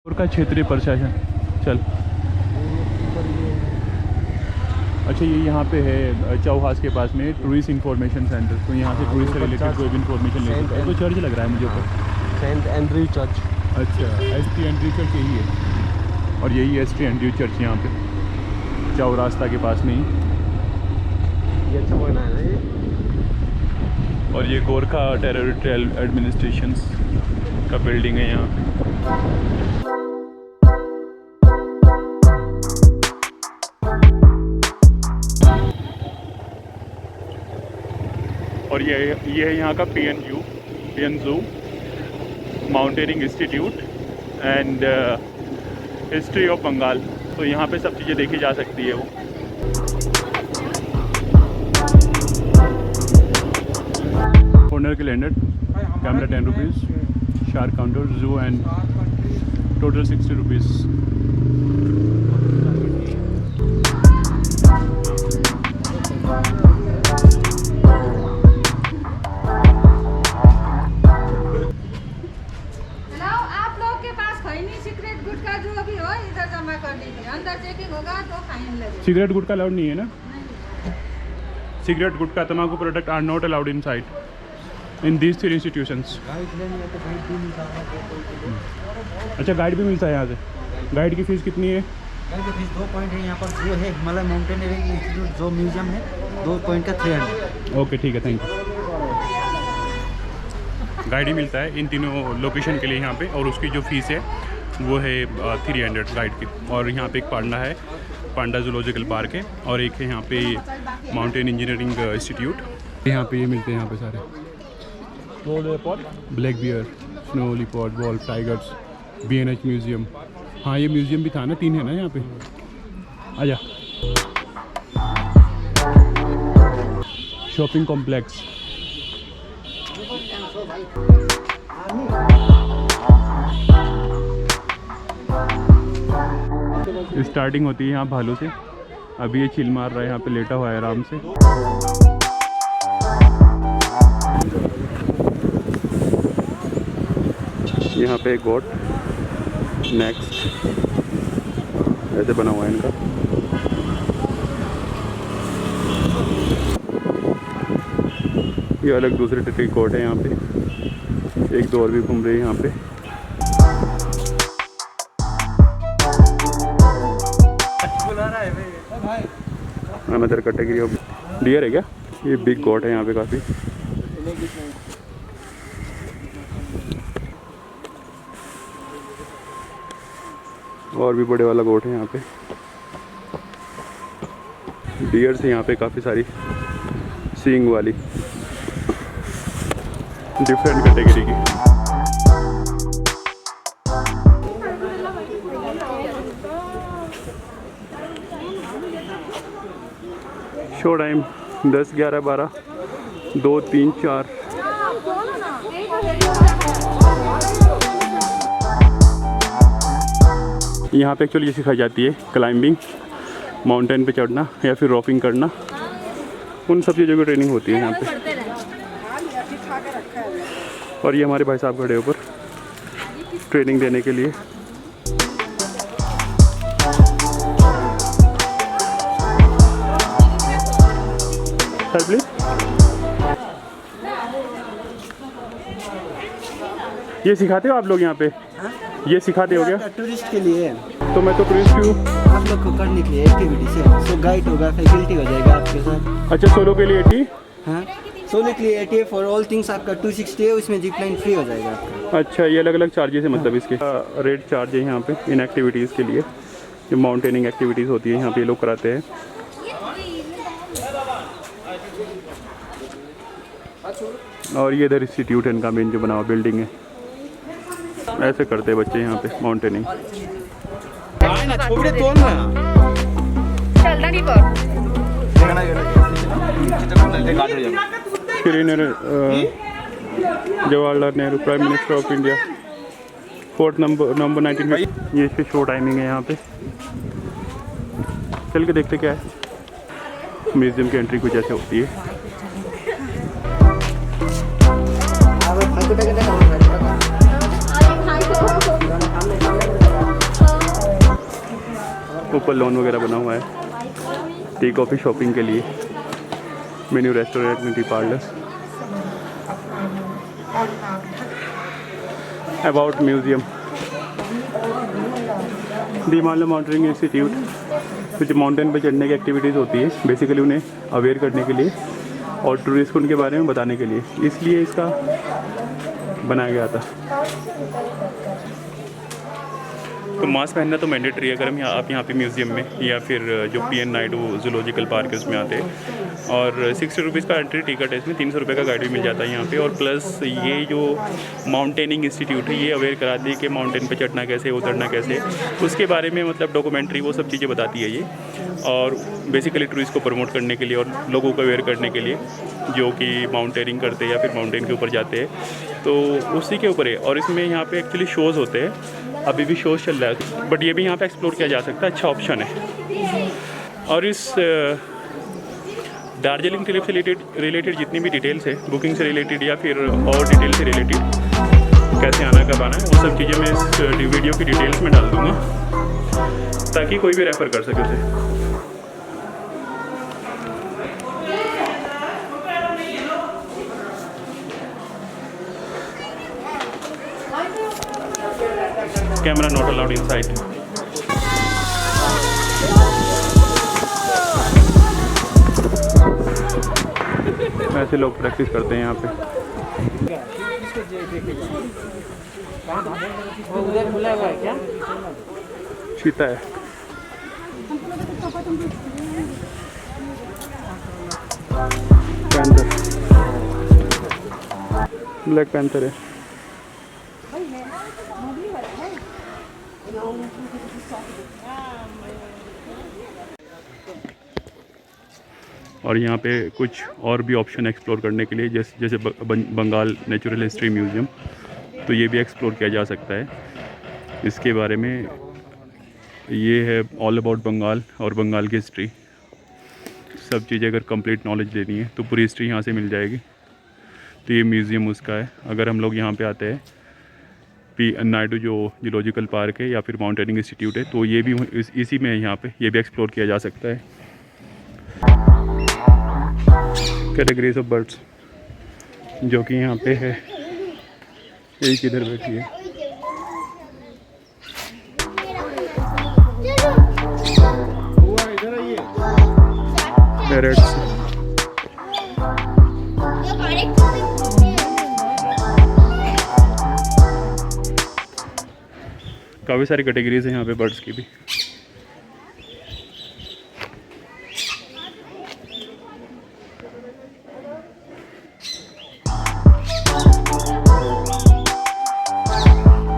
का क्षेत्रीय प्रशासन चल। अच्छा ये यहाँ पे है चौहास के पास में टूरिस्ट इन्फॉर्मेशन सेंटर, तो यहाँ से टूरिस्ट से रिलेटेड कोई भी इन्फॉर्मेशन ले सकते हैं। तो चर्च लग रहा है मुझे ऊपर, सेंट एंड्रयू चर्च। अच्छा एसटी एंड्रयू चर्च यही है, और यही एसटी एंड्रयू चर्च यहाँ पे चौरास्ता के पास में ही। ये अच्छा बनाया है ये। और ये गोरखा टेरिटोरियल एडमिनिस्ट्रेशन का बिल्डिंग है यहाँ। और ये है यहाँ का PNU mountaineering institute and history of Bengal. तो यहाँ पे सब चीज़ें देखी जा सकती है वो। Honour calendar camera 10 rupees, shark counter zoo and total 60 rupees. Cigarette गुटखा अलाउड नहीं है ना? Cigarette gutkha tambaku product are not allowed in site in these 3 institutions. अच्छा गाइड भी मिलता है यहाँ से? गाइड की फ़ीस कितनी है? गाइड की फ़ीस 2 पॉइंट है। यहाँ पर जो है हिमालय माउंटेनियरिंग इंस्टीट्यूट जो म्यूजियम है 2 पॉइंट का 300। ओके ठीक है, थैंक यू। गाइड ही मिलता है इन तीनों लोकेशन के लिए यहाँ पे, और उसकी जो फ़ीस है वो है 300 गाइड की। और यहाँ पे एक पांडा है, पांडा जूलॉजिकल पार्क है, और एक है यहाँ पे माउंटेन इंजीनियरिंग इंस्टीट्यूट। यहाँ पे ये मिलते हैं यहाँ पे सारे black bear, snow leopard, wolf, tigers, BNH museum. हाँ ये म्यूज़ियम भी था ना, 3 है ना यहाँ पे। आजा शॉपिंग कॉम्प्लेक्स। स्टार्टिंग होती है यहाँ भालू से। अभी ये चिल मार रहा है यहाँ पे, लेटा हुआ है आराम से। यहाँ पे एक गोट नेक्स्ट ऐसे बना हुआ है इनका। ये अलग दूसरे तरह की गोट है यहाँ पे। एक दो और भी घूम रही है यहाँ पे। अनदर कैटेगरी ऑफ डियर है क्या? ये बिग गोट है यहाँ पे काफ़ी। और भी बड़े वाला गोट है यहाँ पे। डियर से यहाँ पे काफ़ी सारी सींग वाली डिफरेंट कैटेगरी की। Show time 10, 11, 12, 2, 3, 4। यहाँ पे एक्चुअली ये सिखाई जाती है क्लाइंबिंग, माउंटेन पे चढ़ना या फिर रॉकिंग करना, उन सब चीज़ों की ट्रेनिंग होती है यहाँ पे। और ये हमारे भाई साहब खड़े ऊपर ट्रेनिंग देने के लिए। सर प्लीज, ये सिखाते हो आप लोग यहाँ पे? हाँ? ये सिखाते हो क्या? टूरिस्ट के लिए। तो मैं तो टूरिस्ट हूँ। आप लोग को करने के लिए एक्टिविटी से सो गाइड होगा, फैसिलिटी हो जाएगा आपके साथ। अच्छा सोलो के लिए 80? हाँ सोलो के लिए 80 फॉर ऑल थिंग्स आपका 260 है। उसमें जिप लाइन फ्री हो जाएगा आपका। अच्छा ये अलग अलग चार्जेस है मतलब इसके? रेट चार्ज है यहाँ पे इन एक्टिविटीज़ के लिए, जो माउंटेनिंग एक्टिविटीज़ होती है यहाँ पे ये लोग कराते हैं। और ये इधर इंस्टीट्यूट है इनका मेन जो बना हुआ बिल्डिंग है। ऐसे करते हैं बच्चे यहाँ पे mountaineering. Shri Jawaharlal Nehru prime minister of India, fourth number 19। ये इसकी शो टाइमिंग है यहाँ पे। चल के देखते क्या है। म्यूजियम की एंट्री कुछ ऐसे होती है। ऊपर लॉन वगैरह बना हुआ है टी कॉफ़ी शॉपिंग के लिए। मेन्यू रेस्टोरेंट में tea parlour. About museum the Himalaya mountaineering institute, कुछ माउंटेन पर चढ़ने की एक्टिविटीज़ होती है बेसिकली उन्हें अवेयर करने के लिए और टूरिस्ट को उनके बारे में बताने के लिए, इसलिए इसका बनाया गया था। तो मास्क पहनना तो मैंडेटरी है अगर हम आप यहाँ पे म्यूज़ियम में या फिर जो पीएन नायडू जूलॉजिकल पार्क है उसमें आते हैं। और 60 रुपीज़ का एंट्री टिकट है, इसमें 300 रुपये का गाइड भी मिल जाता है यहाँ पे। और प्लस ये जो माउंटेनिंग इंस्टीट्यूट है ये अवेयर कराती है कि माउंटेन पे चढ़ना कैसे, उतरना कैसे, उसके बारे में मतलब डॉक्यूमेंट्री वो सब चीज़ें बताती है ये। और बेसिकली टूरिस्ट को प्रमोट करने के लिए और लोगों को अवेयर करने के लिए जो कि माउंटेनिंग करते हैं या फिर माउंटेन के ऊपर जाते हैं, तो उसी के ऊपर है। और इसमें यहाँ पे एक्चुअली शोज़ होते हैं, अभी भी शोज़ चल रहा है, बट ये भी यहाँ पे एक्सप्लोर किया जा सकता है, अच्छा ऑप्शन है। और इस दार्जिलिंग ट्रिप से रिलेटेड जितनी भी डिटेल्स है, बुकिंग से रिलेटेड या फिर और डिटेल से रिलेटेड, कैसे आना कब आना है, वो सब चीज़ें मैं इस वीडियो की डिटेल्स में डाल दूँगा ताकि कोई भी रेफ़र कर सके उसे। Camera not allowed inside. ऐसे लोग प्रैक्टिस करते हैं यहाँ पे। उधर खुला हुआ है क्या? चीता है। पैंथर, ब्लैक पैंथर है। और यहाँ पे कुछ और भी ऑप्शन एक्सप्लोर करने के लिए जैसे बंगाल नेचुरल हिस्ट्री म्यूज़ियम, तो ये भी एक्सप्लोर किया जा सकता है। इसके बारे में ये है ऑल अबाउट बंगाल और बंगाल की हिस्ट्री, सब चीज़ें अगर कंप्लीट नॉलेज लेनी है तो पूरी हिस्ट्री यहाँ से मिल जाएगी। तो ये म्यूज़ियम उसका है। अगर हम लोग यहाँ पे आते हैं पीएन नायडू जो जूलॉजिकल पार्क है या फिर माउंटेनिंग इंस्टीट्यूट है, तो ये भी इसी में है, यहाँ पे ये भी एक्सप्लोर किया जा सकता है। कैटेगरीज ऑफ बर्ड्स जो कि यहाँ पे है, एक इधर बैठी है। पैरट्स, काफ़ी सारी कैटेगरीज हैं यहाँ पे बर्ड्स की भी।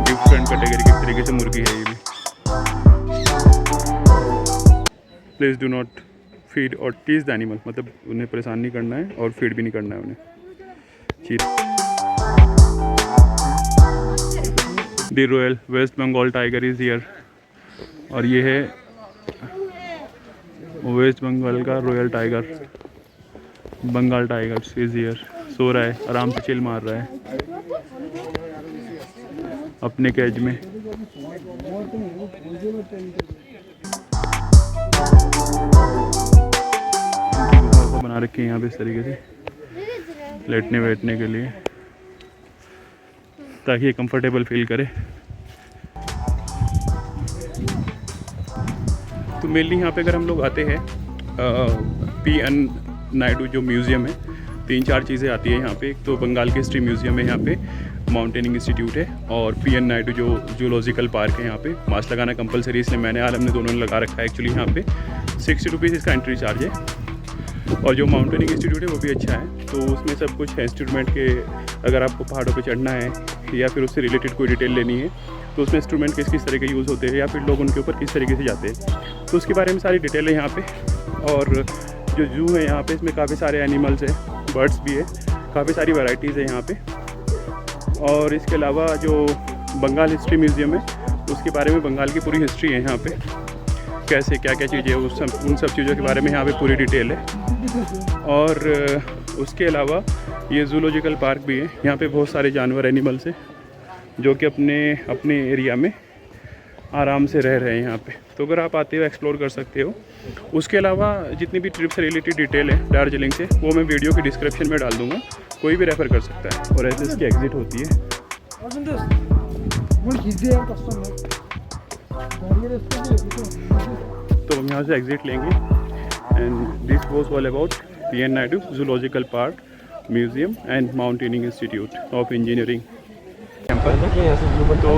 डिफरेंट कैटेगरी की तरीके से मुर्गी है ये भी। प्लीज़ डू नॉट फीड और टीज द एनिमल, मतलब उन्हें परेशान नहीं करना है और फीड भी नहीं करना है उन्हें। The royal West Bengal tiger is here. और ये है वेस्ट बंगाल का royal tiger, Bengal tiger is here. सो रहा है, आराम से चिल मार रहा है अपने केज में। बना रखे हैं यहाँ पे इस तरीके से लेटने बैठने के लिए, ताकि ये कंफर्टेबल फील करे। तो मेनली यहाँ पे अगर हम लोग आते हैं पीएन नायडू जो म्यूज़ियम है, 3-4 चीज़ें आती है यहाँ पे। एक तो बंगाल की हिस्ट्री म्यूज़ियम है यहाँ पे, माउंटेनिंग इंस्टीट्यूट है, और पीएन नायडू जो जूलॉजिकल पार्क है यहाँ पे। मास्क लगाना कंपलसरी, इसलिए मैंने आलम ने दोनों ने लगा रखा है एक्चुअली। यहाँ पे 60 रुपीज़ इसका एंट्री चार्ज है। और जो माउंटेनिंग इंस्टीट्यूट है वो भी अच्छा है, तो उसमें सब कुछ है इंस्ट्रूमेंट के। अगर आपको पहाड़ों पे चढ़ना है या फिर उससे रिलेटेड कोई डिटेल लेनी है, तो उसमें इंस्ट्रूमेंट किस तरह के यूज़ होते हैं या फिर लोग उनके ऊपर किस तरीके से जाते हैं, तो उसके बारे में सारी डिटेल है यहाँ पे। और जो जू है यहाँ पे, इसमें काफ़ी सारे एनिमल्स हैं, बर्ड्स भी है, काफ़ी सारी वैरायटीज़ है यहाँ पे। और इसके अलावा जो बंगाल हिस्ट्री म्यूज़ियम है, उसके बारे में बंगाल की पूरी हिस्ट्री है यहाँ पे, कैसे क्या क्या चीज़ें उन सब चीज़ों के बारे में यहाँ पे पूरी डिटेल है। और उसके अलावा ये जूलॉजिकल पार्क भी है, यहाँ पे बहुत सारे जानवर एनिमल्स हैं जो कि अपने एरिया में आराम से रह रहे हैं यहाँ पे। तो अगर आप आते हो एक्सप्लोर कर सकते हो। उसके अलावा जितनी भी ट्रिप से रिलेटेड डिटेल है दार्जिलिंग से वो मैं वीडियो के डिस्क्रिप्शन में डाल दूँगा, कोई भी रेफ़र कर सकता है। और ऐसे इसकी एग्ज़िट होती है। तो हम यहाँ से एग्ज़िट लेंगे and this was all about PN Naidu zoological park, museum and mountaineering institute of engineering campus. तो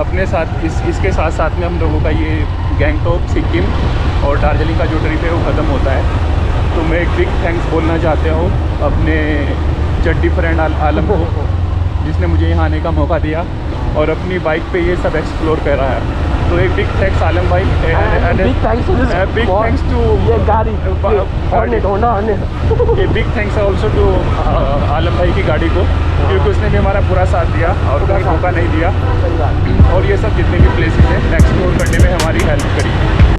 अपने साथ इसके साथ साथ में हम लोगों का ये गैंगटॉक, सिक्किम और दार्जिलिंग का जो ट्रिप है वो ख़त्म होता है। तो मैं एक बिग थैंक्स बोलना चाहता हूँ अपने चड्डी फ्रेंड आलम को, जिसने मुझे यहाँ आने का मौका दिया और अपनी बाइक पे ये सब एक्सप्लोर कर रहा है। तो एक बिग थैंक्स आलम भाई, बिग थैंक्स टू ये गाड़ी ये बिग थैंक्स ऑल्सो टू आलम भाई की गाड़ी को, क्योंकि उसने भी हमारा पूरा साथ दिया और कोई धोखा नहीं दिया। और ये सब जितने भी प्लेसेस हैं एक्सप्लोर करने में हमारी हेल्प